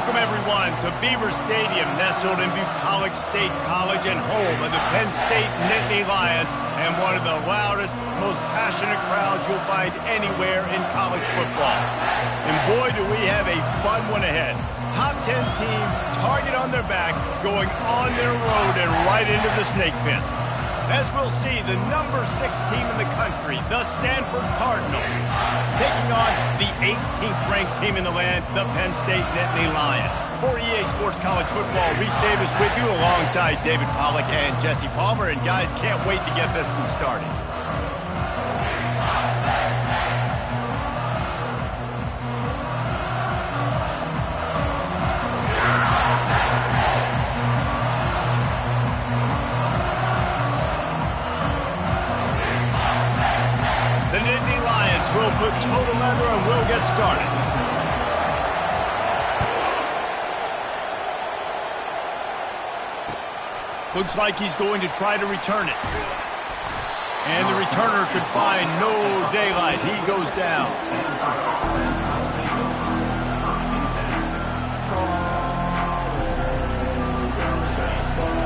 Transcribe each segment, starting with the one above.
Welcome, everyone, to Beaver Stadium, nestled in Bucolic State College and home of the Penn State Nittany Lions, and one of the loudest, most passionate crowds you'll find anywhere in college football. And boy, do we have a fun one ahead. Top 10 team, target on their back, going on their road and right into the snake pit. As we'll see, the number 6 team in the country, the Stanford Cardinals, taking on the 18th ranked team in the land, the Penn State Nittany Lions. For EA Sports College Football, Reese Davis with you alongside David Pollack and Jesse Palmer. And guys, can't wait to get this one started. The Nittany Lions will put total leather and we'll get started. Looks like he's going to try to return it. And the returner could find no daylight. He goes down.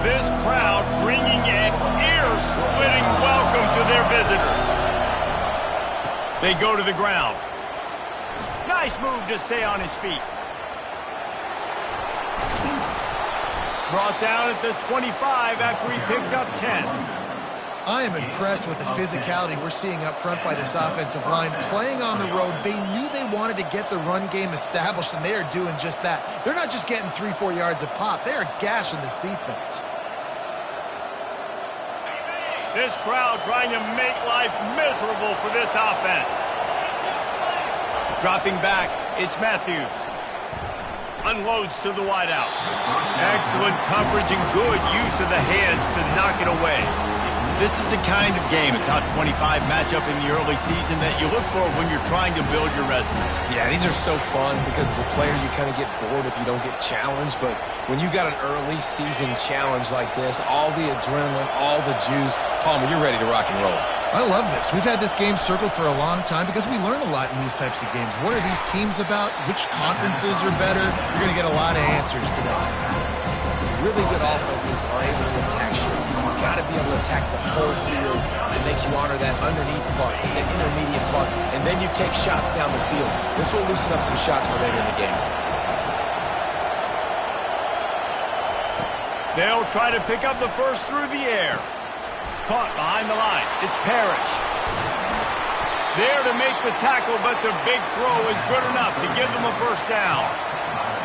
This crowd bringing an ear-splitting welcome to their visitors. They go to the ground. Nice move to stay on his feet. Brought down at the 25 after he picked up 10. I am impressed with the physicality we're seeing up front by this offensive line. Playing on the road, they knew they wanted to get the run game established, and they are doing just that. They're not just getting 3-4 yards a pop. They are gashing this defense. This crowd trying to make life miserable for this offense. Dropping back, it's Matthews. Unloads to the wideout. Excellent coverage and good use of the hands to knock it away. This is the kind of game, a top 25 matchup in the early season, that you look for when you're trying to build your resume. Yeah, these are so fun because as a player you kind of get bored if you don't get challenged, but when you got an early season challenge like this, all the adrenaline, all the juice, Palmer, you're ready to rock and roll. I love this. We've had this game circled for a long time because we learn a lot in these types of games. What are these teams about? Which conferences are better? You're going to get a lot of answers today. Really good offenses are able to attack short. You've got to be able to attack the whole field to make you honor that underneath part and the intermediate part, and then you take shots down the field. This will loosen up some shots for later in the game. They'll try to pick up the first through the air. Caught behind the line. It's Parrish. There to make the tackle, but the big throw is good enough to give them a first down.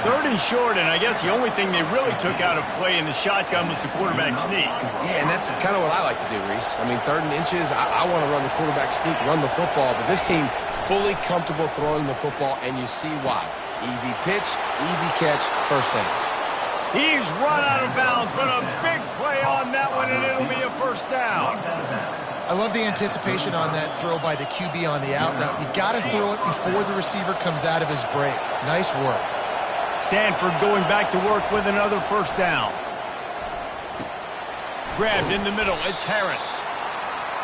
3rd and short, and I guess the only thing they really took out of play in the shotgun was the quarterback sneak. Yeah, and that's kind of what I like to do, Reese. I mean, 3rd and inches, I want to run the quarterback sneak, run the football, but this team fully comfortable throwing the football, and you see why. Easy pitch, easy catch, first down. He's run out of bounds, but a big play on that one, and it'll be a first down. I love the anticipation on that throw by the QB on the out route. You got to throw it before the receiver comes out of his break. Nice work. Stanford going back to work with another first down. Grabbed in the middle, it's Harris.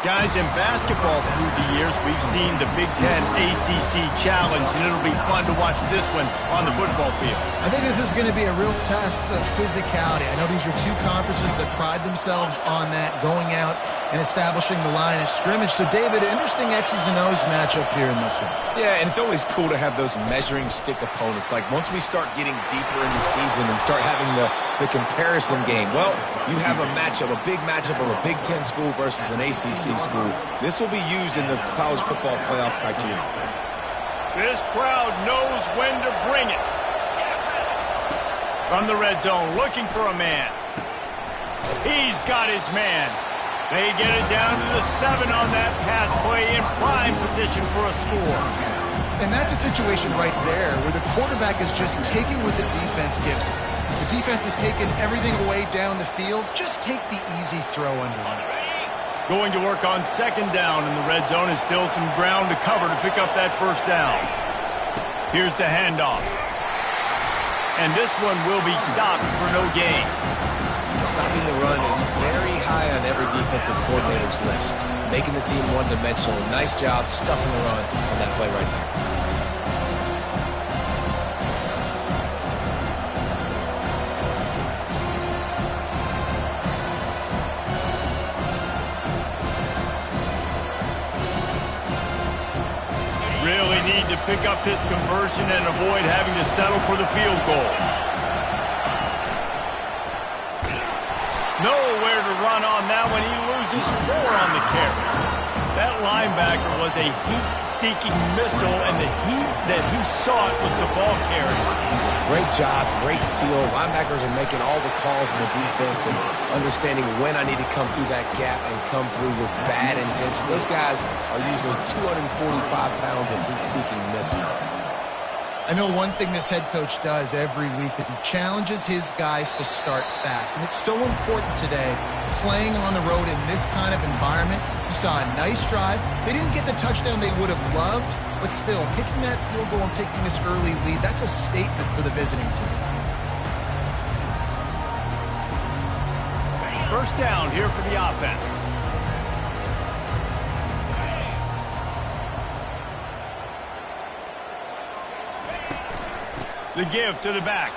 Guys, in basketball through the years, we've seen the Big Ten ACC Challenge, and it'll be fun to watch this one on the football field. I think this is going to be a real test of physicality. I know these are two conferences that pride themselves on that, going out and establishing the line of scrimmage. So, David, interesting X's and O's matchup here in this one. Yeah, and it's always cool to have those measuring stick opponents. Like, once we start getting deeper in the season and start having the comparison game, well, you have a matchup, a big matchup of a Big Ten school versus an ACC school. This will be used in the college football playoff criteria. This crowd knows when to bring it. From the red zone, looking for a man. He's got his man. They get it down to the 7 on that pass play, in prime position for a score. And that's a situation right there where the quarterback is just taking what the defense gives him. The defense is taking everything away down the field. Just take the easy throw underneath. Going to work on 2nd down in the red zone, and still some ground to cover to pick up that first down. Here's the handoff. And this one will be stopped for no gain. Stopping the run is very high on every defensive coordinator's list. Making the team one-dimensional. Nice job stuffing the run on that play right there. pick up this conversion and avoid having to settle for the field goal. Nowhere to run on that one. He loses 4 on the carry. That linebacker was a heat-seeking missile, and the heat that he sought was the ball carrier. Great job, great feel. Linebackers are making all the calls in the defense and understanding when I need to come through that gap and come through with bad intention. Those guys are usually 245 pounds of heat-seeking missile. I know one thing this head coach does every week is he challenges his guys to start fast. And it's so important today, playing on the road in this kind of environment. You saw a nice drive. They didn't get the touchdown they would have loved, but still, kicking that field goal and taking this early lead, that's a statement for the visiting team. First down here for the offense. The give to the back.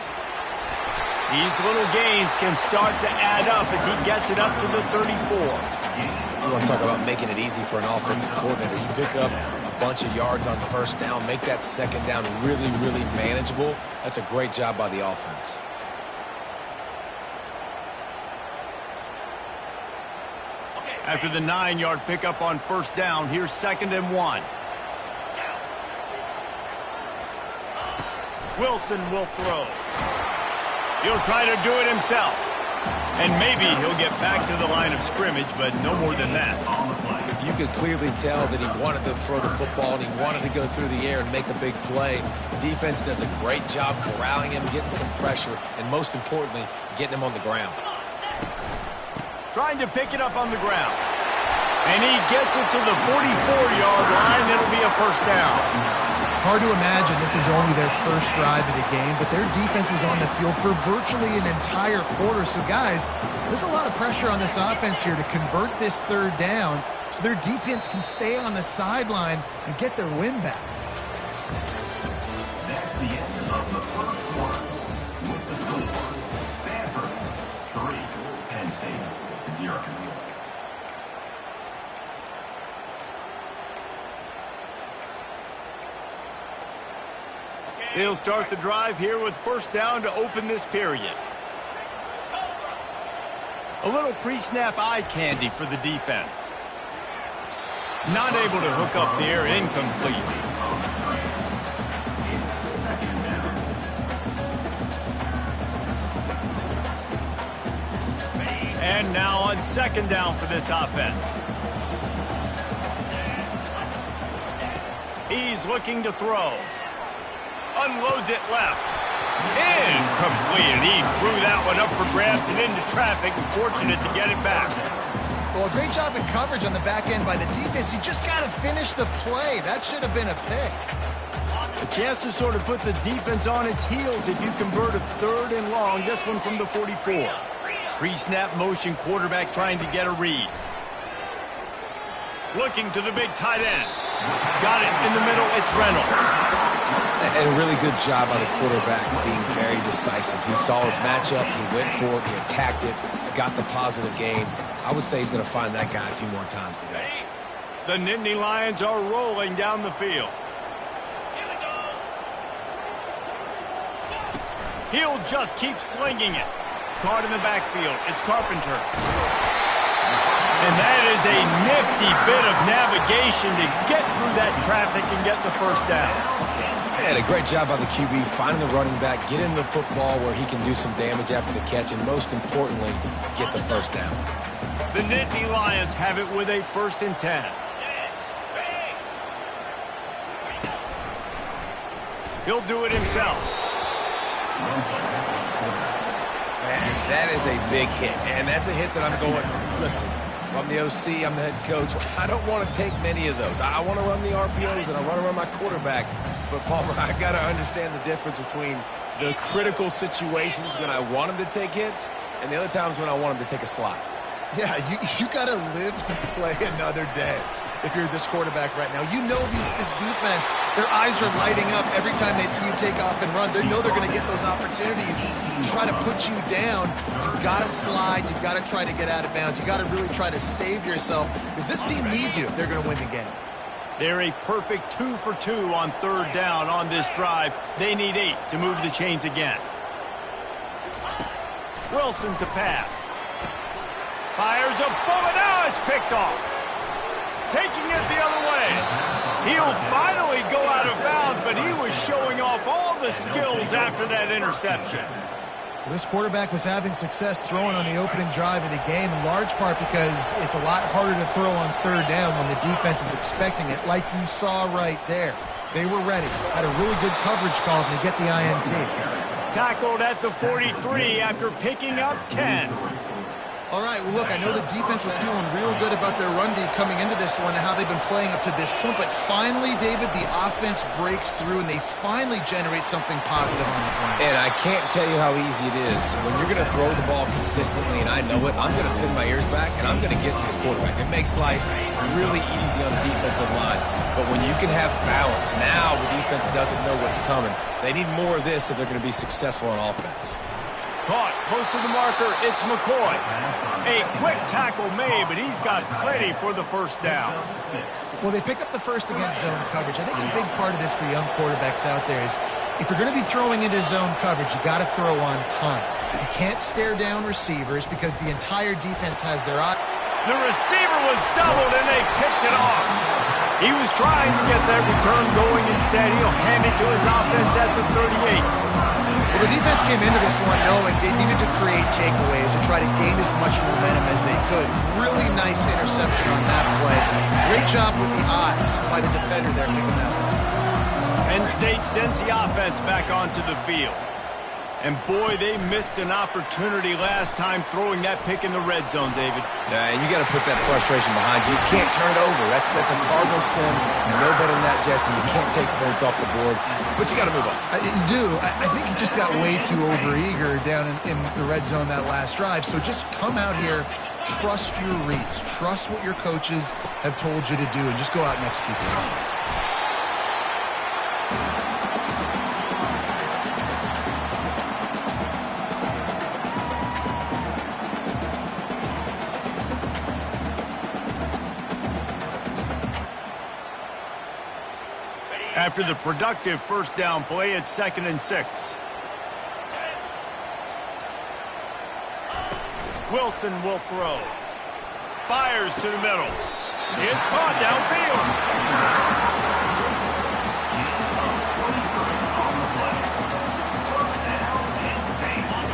These little gains can start to add up as he gets it up to the 34. You want to talk about making it easy for an offensive coordinator. You pick up a bunch of yards on first down, make that second down really, really manageable. That's a great job by the offense. After the 9-yard pickup on first down, here's 2nd and 1. Wilson will throw. He'll try to do it himself. And maybe he'll get back to the line of scrimmage, but no more than that. You could clearly tell that he wanted to throw the football and he wanted to go through the air and make a big play. The defense does a great job corralling him, getting some pressure, and most importantly, getting him on the ground. Trying to pick it up on the ground. And he gets it to the 44-yard line. It'll be a first down. Hard to imagine this is only their first drive of the game, but their defense was on the field for virtually an entire quarter. So, guys, there's a lot of pressure on this offense here to convert this 3rd down so their defense can stay on the sideline and get their win back. That's the end of the first quarter. With the score, Stanford 3, Penn State 0. They'll start the drive here with first down to open this period. A little pre-snap eye candy for the defense. Not able to hook up there, incomplete. And now on 2nd down for this offense. He's looking to throw. Unloads it left. Incomplete. He threw that one up for grabs and into traffic. Fortunate to get it back. Well, a great job in coverage on the back end by the defense. You just got to finish the play. That should have been a pick. A chance to sort of put the defense on its heels if you convert a 3rd and long. This one from the 44. Pre-snap motion, quarterback trying to get a read. Looking to the big tight end. Got it in the middle. It's Reynolds. And a really good job by the quarterback being very decisive. He saw his matchup, he went for it, he attacked it, got the positive game. I would say he's going to find that guy a few more times today. The Nittany Lions are rolling down the field. He'll just keep slinging it. Caught in the backfield. It's Carpenter. And that is a nifty bit of navigation to get through that traffic and get the first down. And a great job by the QB, finding the running back, getting the football where he can do some damage after the catch, and most importantly, get the first down. The Nittany Lions have it with a 1st and 10. He'll do it himself. And that is a big hit, and that's a hit that I'm going, listen, I'm the OC, I'm the head coach. I don't want to take many of those. I want to run the RPOs, and I want to run my quarterback. But, Palmer, I got to understand the difference between the critical situations when I want him to take hits and the other times when I want him to take a slide. Yeah, you got to live to play another day if you're this quarterback right now. You know this defense, their eyes are lighting up every time they see you take off and run. They know they're going to get those opportunities to try to put you down. You've got to slide. You've got to try to get out of bounds. You've got to really try to save yourself because this team needs you if they're going to win the game. They're a perfect 2 for 2 on third down on this drive. They need 8 to move the chains again. Wilson to pass. Fires a bullet. Now it's picked off. Taking it the other way. He'll finally go out of bounds, but he was showing off all the skills after that interception. This quarterback was having success throwing on the opening drive of the game, in large part because it's a lot harder to throw on third down when the defense is expecting it, like you saw right there. They were ready. Had a really good coverage call to get the INT. Tackled at the 43 after picking up 10. All right, well, look, I know the defense was feeling real good about their run D coming into this one and how they've been playing up to this point, but finally, David, the offense breaks through and they finally generate something positive on the ground. And I can't tell you how easy it is. When you're going to throw the ball consistently, and I know it, I'm going to pin my ears back and I'm going to get to the quarterback. It makes life really easy on the defensive line. But when you can have balance, now the defense doesn't know what's coming. They need more of this if they're going to be successful on offense. Caught, close to the marker, it's McCoy. A quick tackle made, but he's got plenty for the first down. Well, they pick up the first against zone coverage. I think a big part of this for young quarterbacks out there is if you're going to be throwing into zone coverage, you got to throw on time. You can't stare down receivers because the entire defense has their eye. The receiver was doubled, and they picked it off. He was trying to get that return going. Instead, he'll hand it to his offense at the 38. Well, the defense came into this one knowing they needed to create takeaways or try to gain as much momentum as they could. Really nice interception on that play. Great job with the eyes by the defender there picking that up. Penn State sends the offense back onto the field. And boy, they missed an opportunity last time throwing that pick in the red zone, David. And you got to put that frustration behind you. You can't turn it over. That's a cardinal sin. No better than that, Jesse. You can't take points off the board, but you got to move on. You do. I think he just got way too overeager down in the red zone that last drive. So just come out here, trust your reads, trust what your coaches have told you to do, and just go out and execute the offense. After the productive first down play, it's 2nd and 6. Wilson will throw. Fires to the middle. It's caught downfield.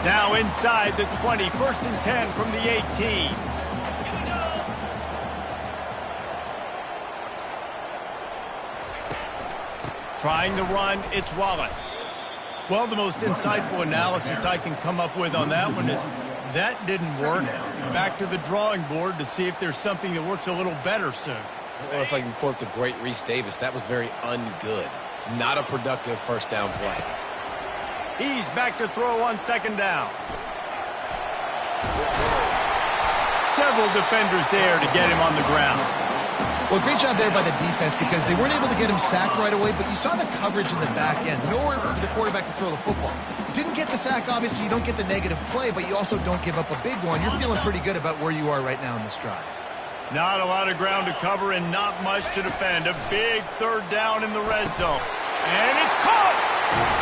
Now inside the 20, 1st and 10 from the 18. Trying to run, it's Wallace. Well, the most insightful analysis I can come up with on that one is that didn't work. Back to the drawing board to see if there's something that works a little better soon. Or if I can quote the great Reese Davis, that was very ungood. Not a productive first down play. He's back to throw on 2nd down. Several defenders there to get him on the ground. Well, great job there by the defense because they weren't able to get him sacked right away, but you saw the coverage in the back end. Nowhere for the quarterback to throw the football. Didn't get the sack, obviously. You don't get the negative play, but you also don't give up a big one. You're feeling pretty good about where you are right now in this drive. Not a lot of ground to cover and not much to defend. A big 3rd down in the red zone. And it's caught!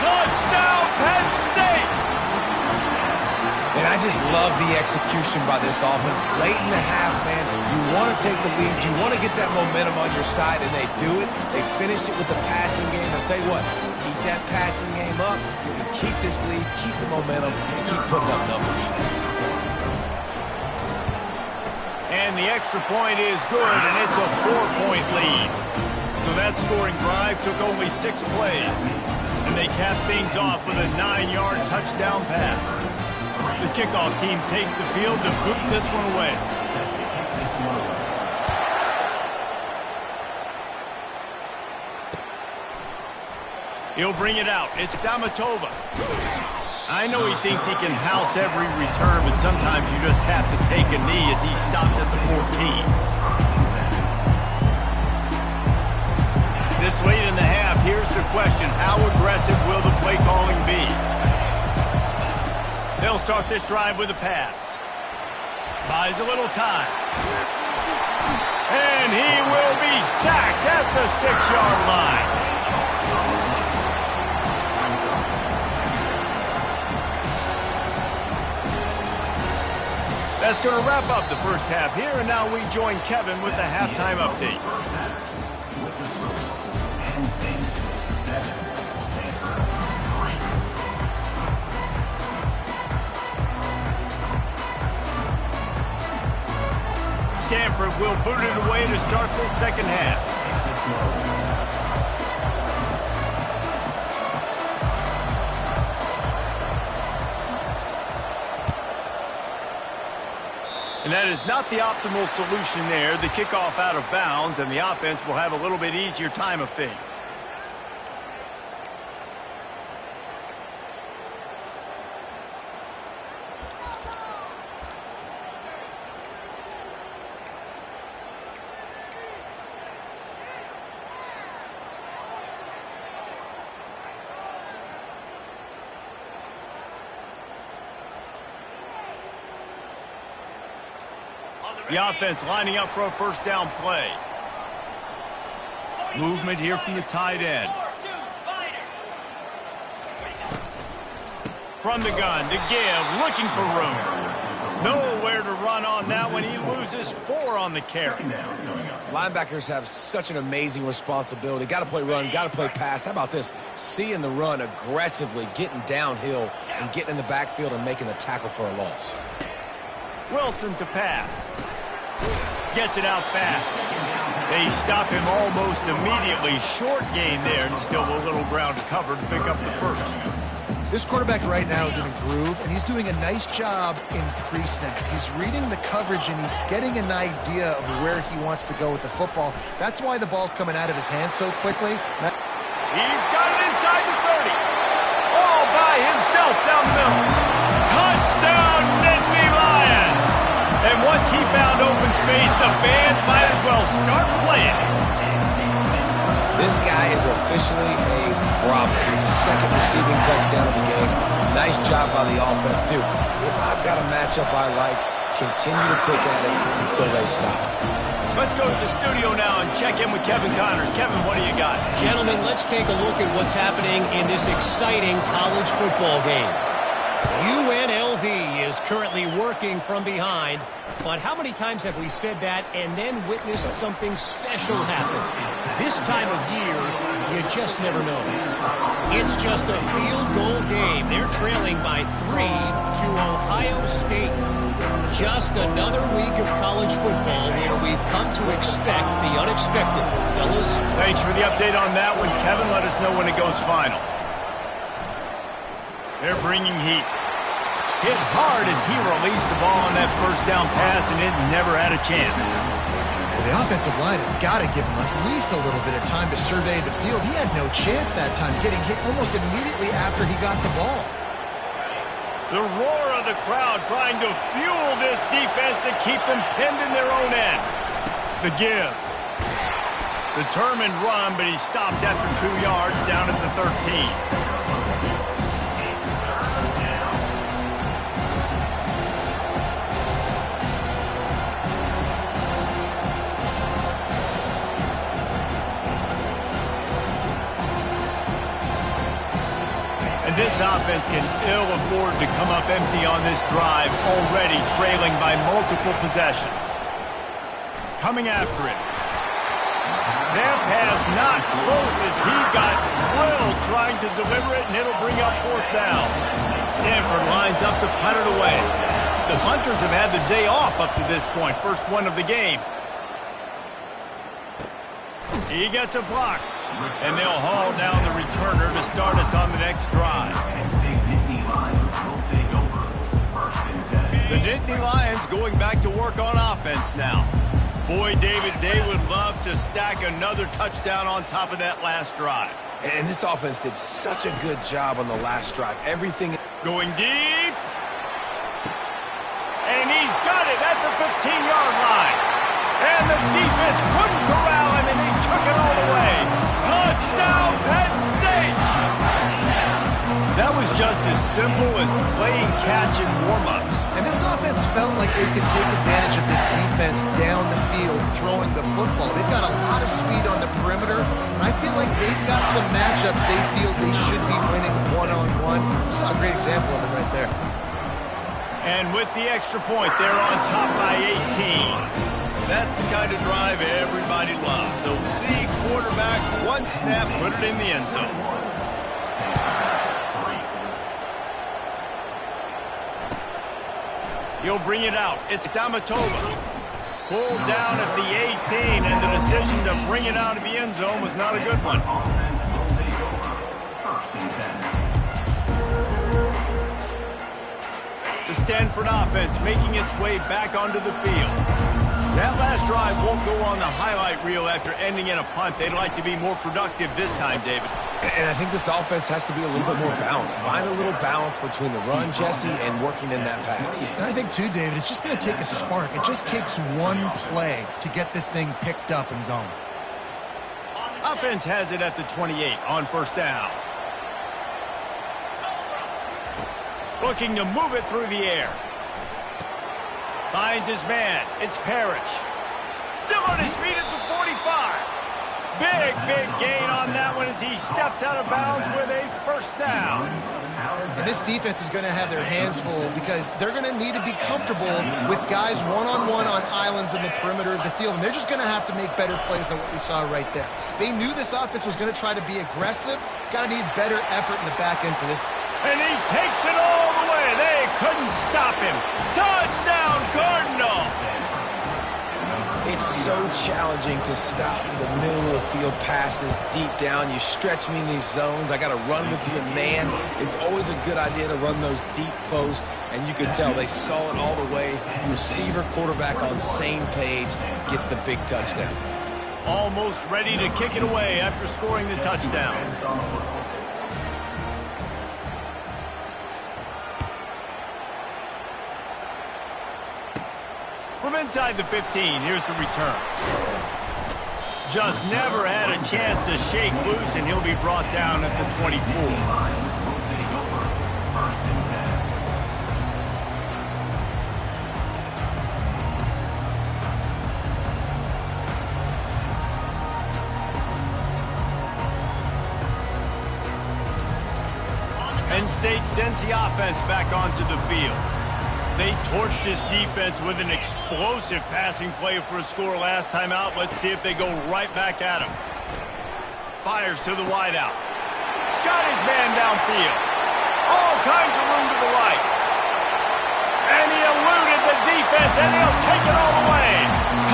Touchdown, Penn State! And I just love the execution by this offense. Late in the half, man, you want to take the lead. You want to get that momentum on your side, and they do it. They finish it with the passing game. I'll tell you what, keep that passing game up. You can keep this lead, keep the momentum, and keep putting up numbers. And the extra point is good, and it's a 4-point lead. So that scoring drive took only 6 plays. And they capped things off with a 9-yard touchdown pass. The kickoff team takes the field to boot this one away. He'll bring it out. It's Tamatova. I know he thinks he can house every return, but sometimes you just have to take a knee as he stopped at the 14. This late in the half, here's the question. How aggressive will the play calling be? They'll start this drive with a pass. Buys a little time. And he will be sacked at the 6-yard line. That's going to wrap up the first half here, and now we join Kevin with the halftime update. Stanford will boot it away to start the second half. And that is not the optimal solution there. The kickoff out of bounds, and the offense will have a little bit easier time of things. The offense lining up for a first down play. Movement here from the tight end. From the gun to give, looking for room. Nowhere to run on that one. He loses 4 on the carry. Linebackers have such an amazing responsibility. Got to play run, got to play pass. How about this? Seeing the run aggressively, getting downhill, and getting in the backfield and making the tackle for a loss. Wilson to pass. Gets it out fast. They stop him almost immediately. Short gain there, and still a little ground to cover to pick up the first. This quarterback right now is in a groove, and he's doing a nice job in pre-snap. He's reading the coverage, and he's getting an idea of where he wants to go with the football. That's why the ball's coming out of his hands so quickly. He's got it inside the 30. All by himself down the middle. Touchdown, Nittany Lions! And once he found open space, the band might as well start playing. This guy is officially a problem. His second receiving touchdown of the game. Nice job by the offense. Dude, if I've got a matchup I like, continue to pick at it until they stop. Let's go to the studio now and check in with Kevin Connors. Kevin, what do you got? Gentlemen, let's take a look at what's happening in this exciting college football game. UNLV is currently working from behind, but how many times have we said that and then witnessed something special happen? This time of year, you just never know. It's just a field goal game. They're trailing by 3 to Ohio State. Just another week of college football where we've come to expect the unexpected. Fellas? Thanks for the update on that one, Kevin. Let us know when it goes final. They're bringing heat. Hit hard as he released the ball on that first down pass, and it never had a chance. Well, the offensive line has got to give him at least a little bit of time to survey the field. He had no chance that time, getting hit almost immediately after he got the ball. The roar of the crowd trying to fuel this defense to keep them pinned in their own end. The give. Determined run, but he stopped after 2 yards down at the 13. This offense can ill afford to come up empty on this drive, already trailing by multiple possessions. Coming after it. That pass not close as he got drilled trying to deliver it, and it'll bring up 4th down. Stanford lines up to punt it away. The punters have had the day off up to this point, first one of the game. He gets a block. And they'll haul down the returner to start us on the next drive. The Nittany Lions going back to work on offense now. Boy, David, they would love to stack another touchdown on top of that last drive. And this offense did such a good job on the last drive. Everything going deep. And he's got it at the 15-yard line. And the defense couldn't corral him, and he took it all the way. Touchdown, Penn State! That was just as simple as playing catch in warm-ups. And this offense felt like they could take advantage of this defense down the field, throwing the football. They've got a lot of speed on the perimeter, and I feel like they've got some matchups they feel they should be winning one-on-one. Saw a great example of it right there. And with the extra point, they're on top by 18. That's the kind of drive everybody loves. So see quarterback, one snap, put it in the end zone. He'll bring it out. It's Tamatova. Pulled down at the 18, and the decision to bring it out of the end zone was not a good one. The Stanford offense making its way back onto the field. That last drive won't go on the highlight reel after ending in a punt. They'd like to be more productive this time, David. And I think this offense has to be a little bit more balanced. Find a little balance between the run, Jesse, and working in that pass. And I think, too, David, it's just going to take a spark. It just takes one play to get this thing picked up and going. Offense has it at the 28 on first down. Looking to move it through the air. Finds his man. It's Parrish. Still on his feet at the 45. Big gain on that one as he steps out of bounds with a first down. And this defense is going to have their hands full because they're going to need to be comfortable with guys one-on-one on islands in the perimeter of the field. And they're just going to have to make better plays than what we saw right there. They knew this offense was going to try to be aggressive. Got to need better effort in the back end for this. And he takes it all the way. They couldn't stop him. Touchdown, Cardinal! It's so challenging to stop the middle of the field passes deep down. You stretch me in these zones. I got to run with your man. It's always a good idea to run those deep posts, and you could tell they saw it all the way. Receiver, quarterback on same page, gets the big touchdown. Almost ready to kick it away after scoring the touchdown. From inside the 15, here's the return. Just never had a chance to shake loose, and he'll be brought down at the 24. Penn State sends the offense back onto the field. They torched this defense with an explosive passing play for a score last time out. Let's see if they go right back at him. Fires to the wideout. Got his man downfield. All kinds of room to the right. And he eluded the defense, and he'll take it all the way.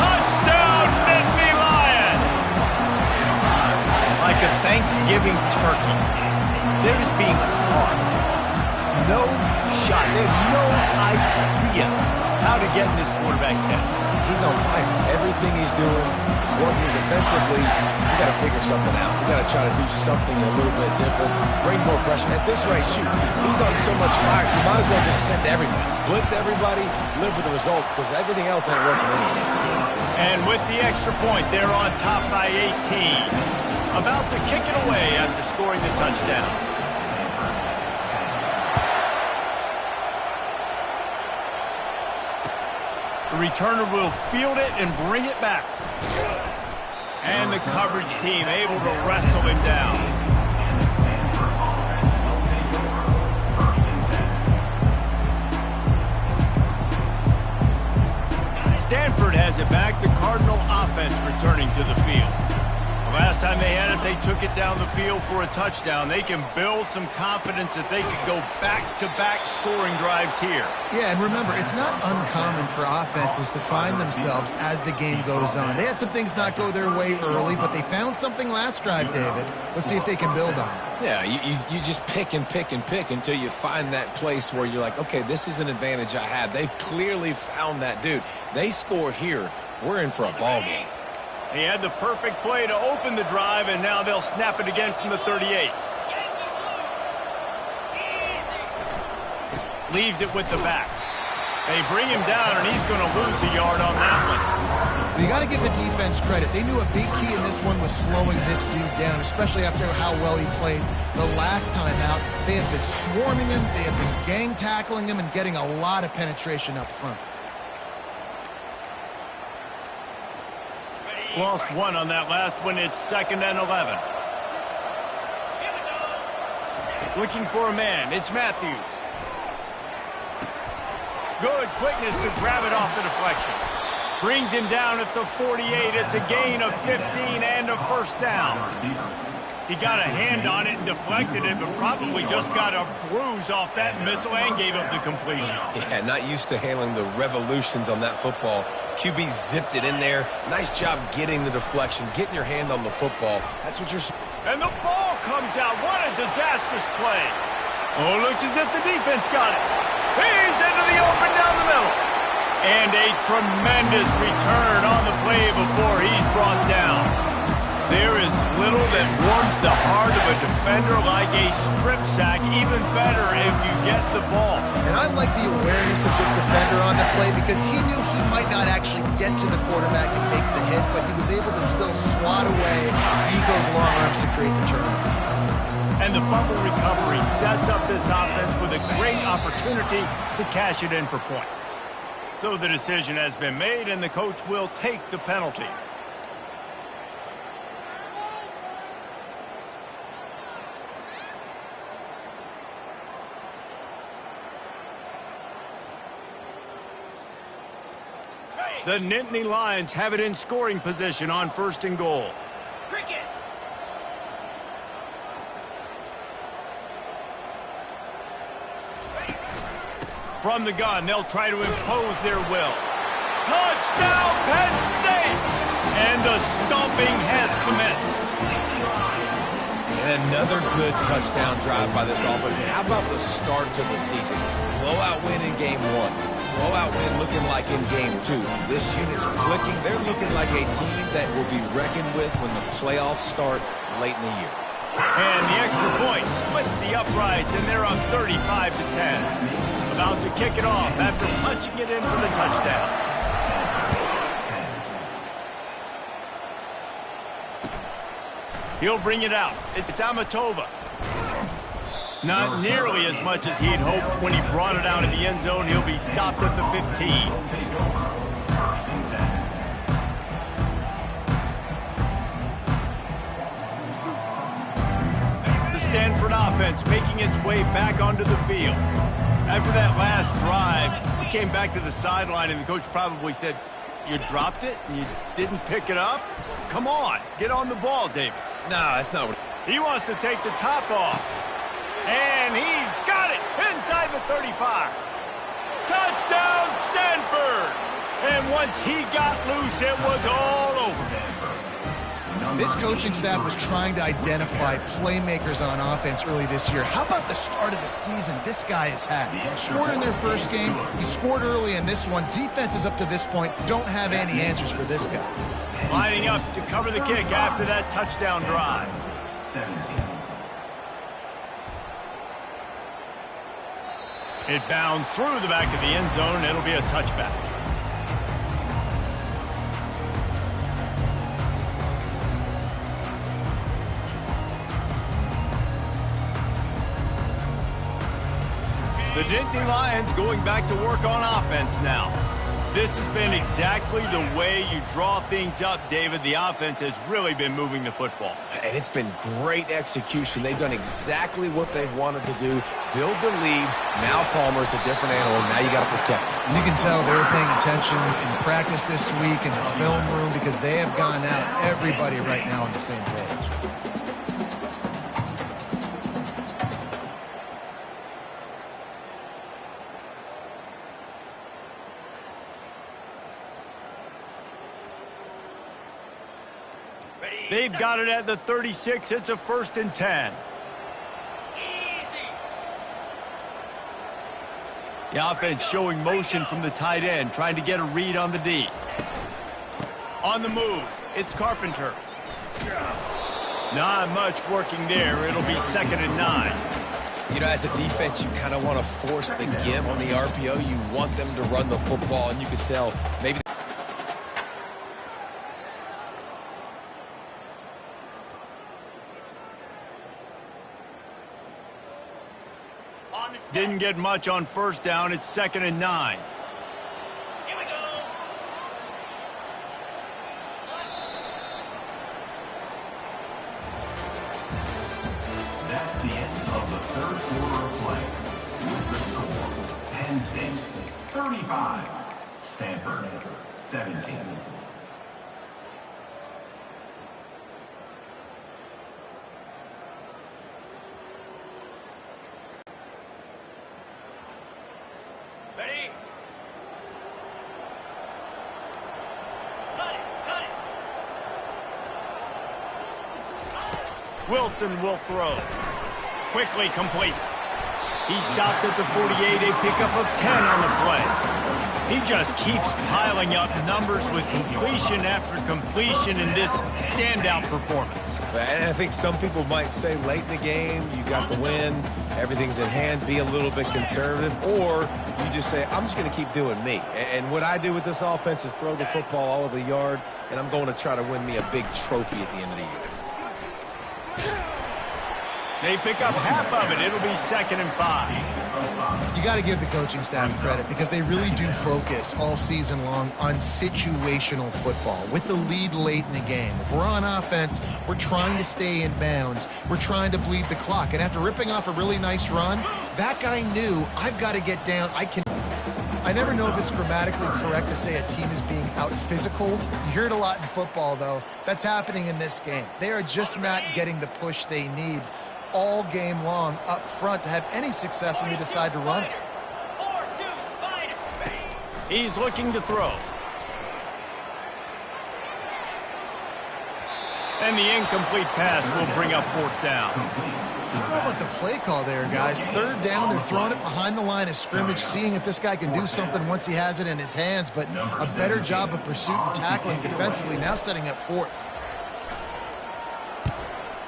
Touchdown, Nittany Lions! Like a Thanksgiving turkey. They're just being carved. No shot. They have no idea how to get in this quarterback's head. He's on fire. Everything he's doing is working defensively. We got to figure something out. We got to try to do something a little bit different. Bring more pressure. At this rate, shoot, he's on so much fire. You might as well just send everybody. Blitz everybody, live with the results, because everything else ain't working anyways. And with the extra point, they're on top by 18. About to kick it away after scoring the touchdown. The returner will field it and bring it back. And the coverage team able to wrestle him down. Stanford has it back. The Cardinal offense returning to the field. Last time they had it, they took it down the field for a touchdown. They can build some confidence that they could go back-to-back scoring drives here. Yeah, and remember, it's not uncommon for offenses to find themselves as the game goes on. They had some things not go their way early, but they found something last drive, David. Let's see if they can build on it. Yeah, you just pick and pick and pick until you find that place where you're like, okay, this is an advantage I have. They've clearly found that, dude. They score here, we're in for a ball game. He had the perfect play to open the drive, and now they'll snap it again from the 38. Leaves it with the back. They bring him down, and he's going to lose a yard on that one. You got to give the defense credit. They knew a big key in this one was slowing this dude down, especially after how well he played the last time out. They have been swarming him, they have been gang tackling him, and getting a lot of penetration up front. Lost one on that last one. It's 2nd and 11. Looking for a man. It's Matthews. Good quickness to grab it off the deflection. Brings him down at the 48. It's a gain of 15 and a first down. He got a hand on it and deflected it, but probably just got a bruise off that missile and gave up the completion. Yeah, not used to handling the revolutions on that football. QB zipped it in there. Nice job getting the deflection, getting your hand on the football. That's what you're... And the ball comes out. What a disastrous play. Oh, looks as if the defense got it. He's into the open down the middle. And a tremendous return on the play before he's brought down. There is little that warms the heart of a defender like a strip sack. Even better if you get the ball. And I like the awareness of this defender on the play because he knew he might not actually get to the quarterback and make the hit, but he was able to still swat away, use those long arms to create the turnover. And the fumble recovery sets up this offense with a great opportunity to cash it in for points. So the decision has been made, and the coach will take the penalty. The Nittany Lions have it in scoring position on 1st and goal. Cricket. From the gun, they'll try to impose their will. Touchdown, Penn State! And the stomping has commenced. And another good touchdown drive by this offense. And how about the start to the season? Blowout win in game 1. Blowout win looking like in game 2. This unit's clicking. They're looking like a team that will be reckoned with when the playoffs start late in the year. And the extra point splits the uprights, and they're up 35 to 10. About to kick it off after punching it in for the touchdown. He'll bring it out. It's Amatova. Not nearly as much as he'd hoped when he brought it out of the end zone. He'll be stopped at the 15. The Stanford offense making its way back onto the field. After that last drive, he came back to the sideline, and the coach probably said, "You dropped it and you didn't pick it up? Come on, get on the ball, David." No, that's not what... He wants to take the top off. And he's got it inside the 35. Touchdown, Stanford! And once he got loose, it was all over. This coaching staff was trying to identify playmakers on offense early this year. How about the start of the season this guy has had? Scored in their first game. He scored early in this one. Defenses up to this point don't have any answers for this guy. Lining up to cover the kick after that touchdown drive. 17. It bounds through the back of the end zone. It'll be a touchback. The Nittany Lions going back to work on offense now. This has been exactly the way you draw things up, David. The offense has really been moving the football. And it's been great execution. They've done exactly what they've wanted to do. Build the lead. Now Palmer's a different animal. Now you got to protect him. You can tell they were paying attention in practice this week in the film room because they have gone out, everybody right now on the same page. They've got it at the 36. It's a 1st and 10. The offense showing motion from the tight end, trying to get a read on the D. On the move, it's Carpenter. Not much working there. It'll be 2nd and 9. You know, as a defense, you kind of want to force the give on the RPO. You want them to run the football, and you can tell maybe. Didn't get much on first down. It's 2nd and 9. Here we go. That's the end of the third quarter of play. With the score, Penn State 35, Stanford 17. Ready? Cut it, cut it. Wilson will throw. Quickly complete. He stopped at the 48, a pickup of 10 on the play. He just keeps piling up numbers with completion after completion in this standout performance. And I think some people might say late in the game, you got the win, everything's in hand, be a little bit conservative, or you just say, I'm just going to keep doing me. And what I do with this offense is throw the football all over the yard, and I'm going to try to win me a big trophy at the end of the year. They pick up half of it. It'll be 2nd and 5. You got to give the coaching staff credit because they really do focus all season long on situational football with the lead late in the game. If we're on offense, we're trying to stay in bounds. We're trying to bleed the clock. And after ripping off a really nice run, that guy knew, I've got to get down. I never know if it's grammatically correct to say a team is being out-physicaled. You hear it a lot in football, though. That's happening in this game. They are just not getting the push they need all game long up front to have any success when they decide to run it. 4-2 Spider. He's looking to throw. And the incomplete pass will bring up 4th down. I don't know about the play call there, guys. 3rd down, they're throwing it behind the line of scrimmage, seeing if this guy can do something once he has it in his hands, but a better job of pursuit and tackling defensively, now setting up 4th.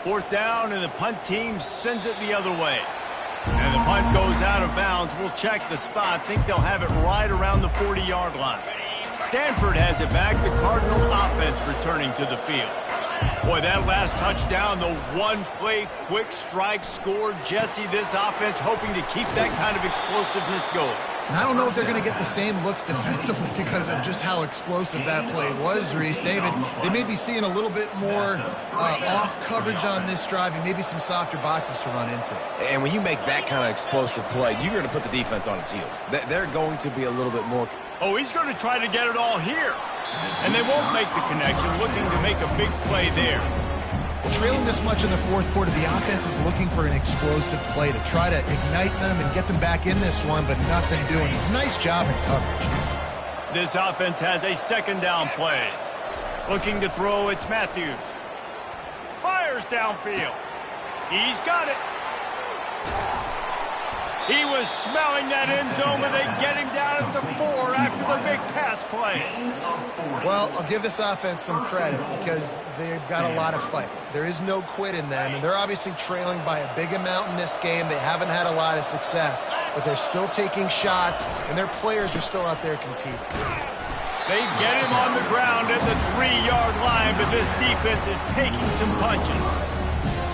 4th down, and the punt team sends it the other way. And the punt goes out of bounds. We'll check the spot. Think they'll have it right around the 40-yard line. Stanford has it back. The Cardinal offense returning to the field. Boy, that last touchdown, the one-play quick strike score. Jesse, this offense hoping to keep that kind of explosiveness going. And I don't know if they're going to get the same looks defensively because of just how explosive that play was, Reese. David, they may be seeing a little bit more off coverage on this drive and maybe some softer boxes to run into. And when you make that kind of explosive play, you're going to put the defense on its heels. They're going to be a little bit more. Oh, he's going to try to get it all here. And they won't make the connection, looking to make a big play there. Trailing this much in the 4th quarter, the offense is looking for an explosive play to try to ignite them and get them back in this one, but nothing doing. Nice job in coverage. This offense has a 2nd down play. Looking to throw, it's Matthews. Fires downfield. He's got it. He was smelling that end zone, but they get him down at the 4 after the big pass play. Well, I'll give this offense some credit because they've got a lot of fight. There is no quit in them, and they're obviously trailing by a big amount in this game. They haven't had a lot of success, but they're still taking shots, and their players are still out there competing. They get him on the ground at the 3-yard line, but this defense is taking some punches.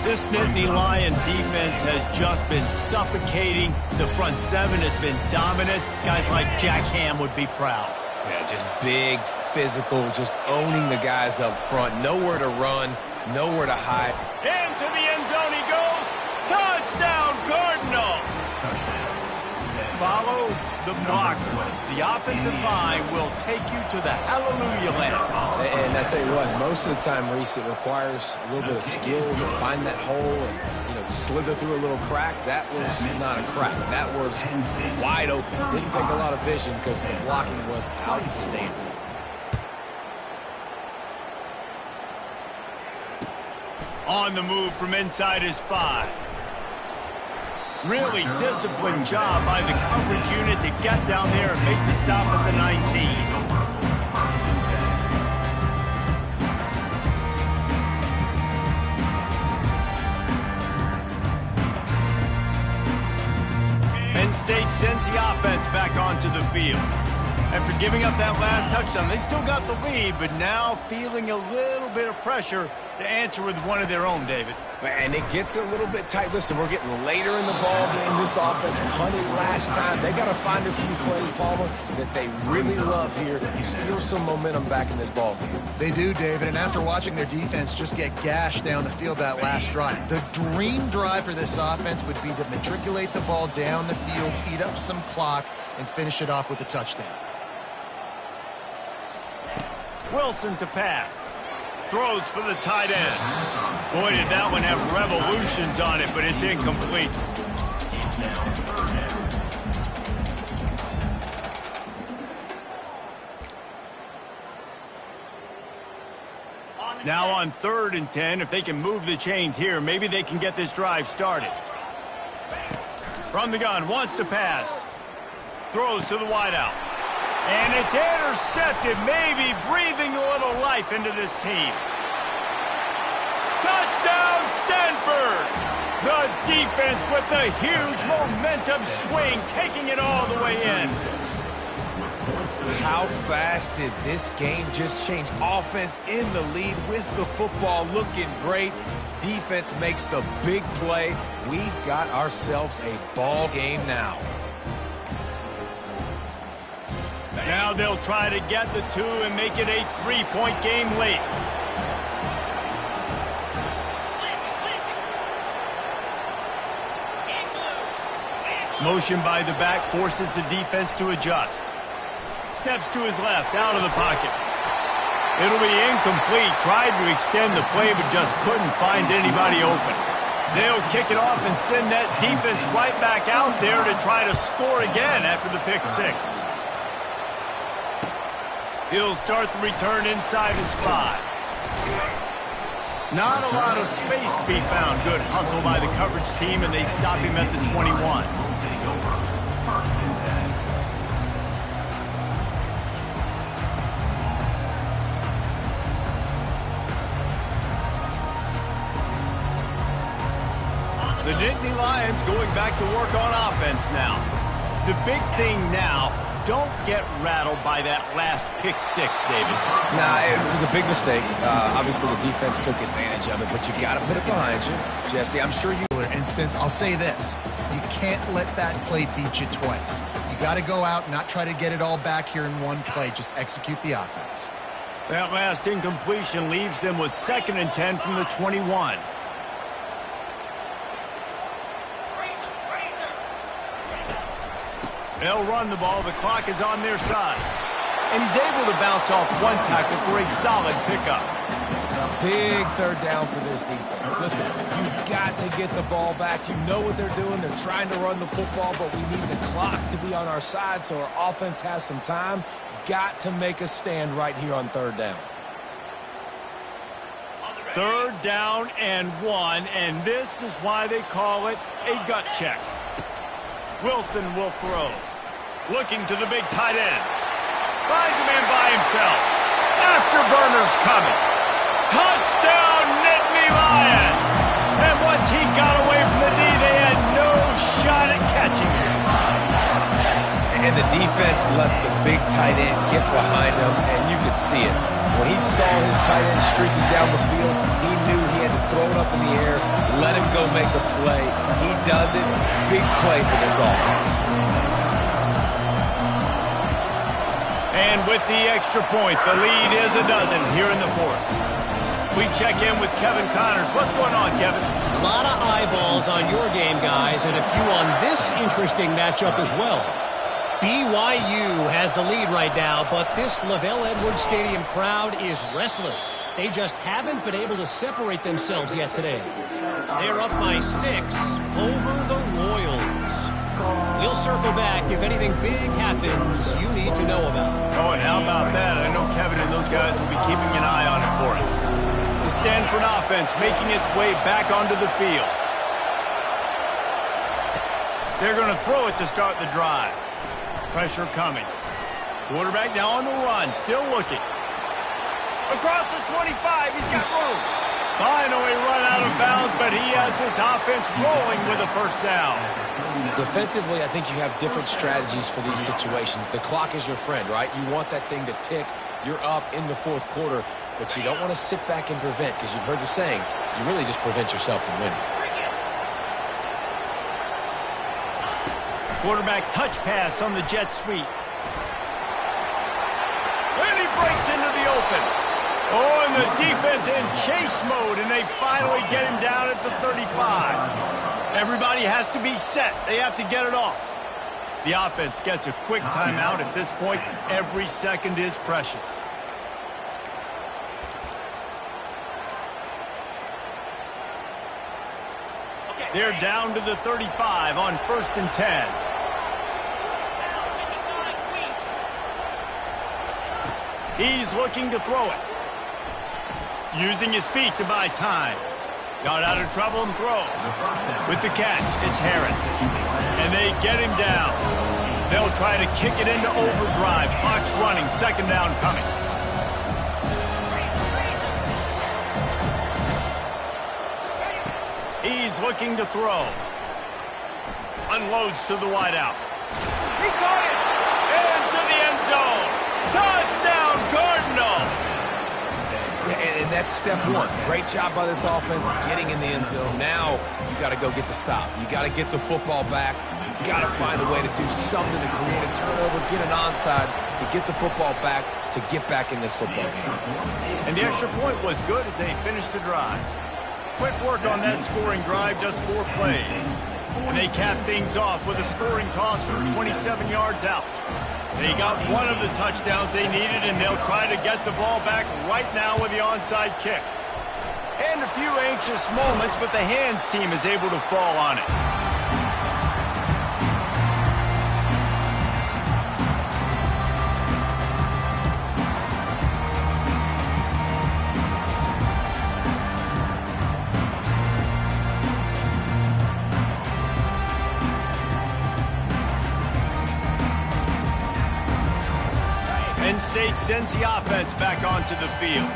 This Nittany Lion defense has just been suffocating. The front 7 has been dominant. Guys like Jack Ham would be proud. Yeah, just big, physical, just owning the guys up front. Nowhere to run, nowhere to hide. Into the end zone he goes. Touchdown, Cardinal. Follow the blocker. The offensive line will take you to the hallelujah land. And I tell you what, most of the time, Reese, it requires a little bit of skill to find that hole and, you know, slither through a little crack. That was not a crack. That was wide open. Didn't take a lot of vision because the blocking was outstanding. On the move from inside his 5. Really disciplined job by the coverage unit to get down there and make the stop at the 19. State sends the offense back onto the field. After giving up that last touchdown, they still got the lead, but now feeling a little bit of pressure to answer with one of their own, David. And it gets a little bit tight. Listen, we're getting later in the ball game. This offense punted last time. They got to find a few plays, Palmer, that they really love here. Steal some momentum back in this ball game. They do, David, and after watching their defense just get gashed down the field that last drive, the dream drive for this offense would be to matriculate the ball down the field, eat up some clock, and finish it off with a touchdown. Wilson to pass. Throws for the tight end. Boy, did that one have revolutions on it, but it's incomplete. Now on 3rd and 10, if they can move the chains here, maybe they can get this drive started. From the gun, wants to pass. Throws to the wideout. And it's intercepted, maybe breathing a little life into this team. Touchdown, Stanford! The defense with the huge momentum swing, taking it all the way in. How fast did this game just change? Offense in the lead with the football, looking great. Defense makes the big play. We've got ourselves a ball game now. Now they'll try to get the 2 and make it a 3-point game late. Motion by the back forces the defense to adjust. Steps to his left, out of the pocket. It'll be incomplete. Tried to extend the play, but just couldn't find anybody open. They'll kick it off and send that defense right back out there to try to score again after the pick 6. He'll start the return inside his 5. Not a lot of space to be found. Good hustle by the coverage team, and they stop him at the 21. The Nittany Lions going back to work on offense now. The big thing now, don't get rattled by that last pick 6, David. Nah, it was a big mistake. Obviously, the defense took advantage of it, but you got to put it behind you. Jesse, I'm sure you... Instance, I'll say this. You can't let that play beat you twice. You got to go out and not try to get it all back here in one play. Just execute the offense. That last incompletion leaves them with 2nd and 10 from the 21. They'll run the ball. The clock is on their side. And he's able to bounce off one tackle for a solid pickup. Big 3rd down for this defense. Listen, you've got to get the ball back. You know what they're doing. They're trying to run the football, but we need the clock to be on our side so our offense has some time. Got to make a stand right here on 3rd down. 3rd down and 1, and this is why they call it a gut check. Wilson will throw. Looking to the big tight end. Finds a man by himself. Afterburner's coming. Touchdown, Nittany Lions! And once he got away from the knee, they had no shot at catching him. And the defense lets the big tight end get behind him, and you could see it. When he saw his tight end streaking down the field, he knew he had to throw it up in the air, let him go make a play. He does it. Big play for this offense. And with the extra point, the lead is a dozen here in the 4th. We check in with Kevin Connors. What's going on, Kevin? A lot of eyeballs on your game, guys, and a few on this interesting matchup as well. BYU has the lead right now, but this LaVell Edwards Stadium crowd is restless. They just haven't been able to separate themselves yet today. They're up by 6 over the Royals. We'll circle back if anything big happens you need to know about. Oh, and how about that? I know Kevin and those guys will be keeping an eye on it for us. The Stanford offense making its way back onto the field. They're going to throw it to start the drive. Pressure coming. Quarterback now on the run, still looking. Across the 25, he's got room. Finally run out of bounds, but he has this offense rolling with a first down. Defensively, I think you have different strategies for these situations. The clock is your friend, right? You want that thing to tick. You're up in the fourth quarter, but you don't want to sit back and prevent, because you've heard the saying, you really just prevent yourself from winning. Quarterback touch pass on the jet sweep. And he breaks into the open. Oh, and the defense in chase mode, and they finally get him down at the 35. Everybody has to be set. They have to get it off. The offense gets a quick timeout. At this point, every second is precious. They're down to the 35 on 1st and 10. He's looking to throw it. Using his feet to buy time. Got out of trouble and throws. With the catch, it's Harris. And they get him down. They'll try to kick it into overdrive. Clock's running. Second down coming. He's looking to throw. Unloads to the wideout. He caught it! Into the end zone. Touchdown, Cardinal! Yeah, and that's step one. Great job by this offense getting in the end zone. Now you got to go get the stop. You got to get the football back. You got to find a way to do something to create a turnover, get an onside, to get the football back, to get back in this football game. And the extra point was good as they finished the drive. Quick work on that scoring drive, just 4 plays. And they cap things off with a scoring toss from 27 yards out. They got one of the touchdowns they needed, and they'll try to get the ball back right now with the onside kick. And a few anxious moments, but the hands team is able to fall on it. Penn State sends the offense back onto the field.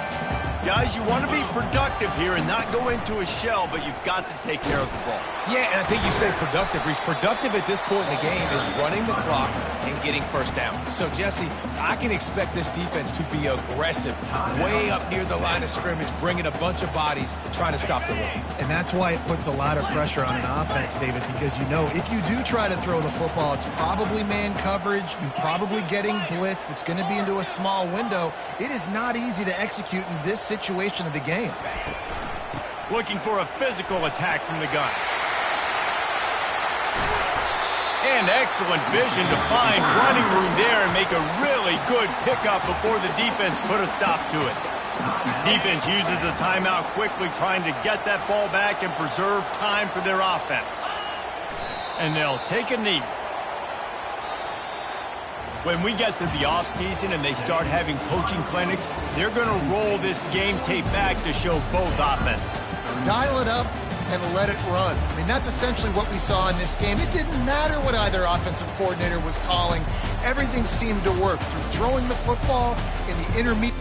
Guys, you want to be productive here and not go into a shell, but you've got to take care of the ball. Yeah, and I think you say productive. Reese, productive at this point in the game is running the clock and getting first down. So, Jesse, I can expect this defense to be aggressive, way up near the line of scrimmage, bringing a bunch of bodies, trying to stop the run. And that's why it puts a lot of pressure on an offense, David, because you know if you do try to throw the football, it's probably man coverage. You're probably getting blitzed. It's going to be into a small window. It is not easy to execute in this situation of the game. Looking for a physical attack from the gun. And excellent vision to find running room there and make a really good pickup before the defense put a stop to it. Defense uses a timeout quickly, trying to get that ball back and preserve time for their offense. And they'll take a knee. When we get to the offseason and they start having coaching clinics, they're going to roll this game tape back to show both offenses. Dial it up and let it run. I mean, that's essentially what we saw in this game. It didn't matter what either offensive coordinator was calling. Everything seemed to work through throwing the football in the intermediate.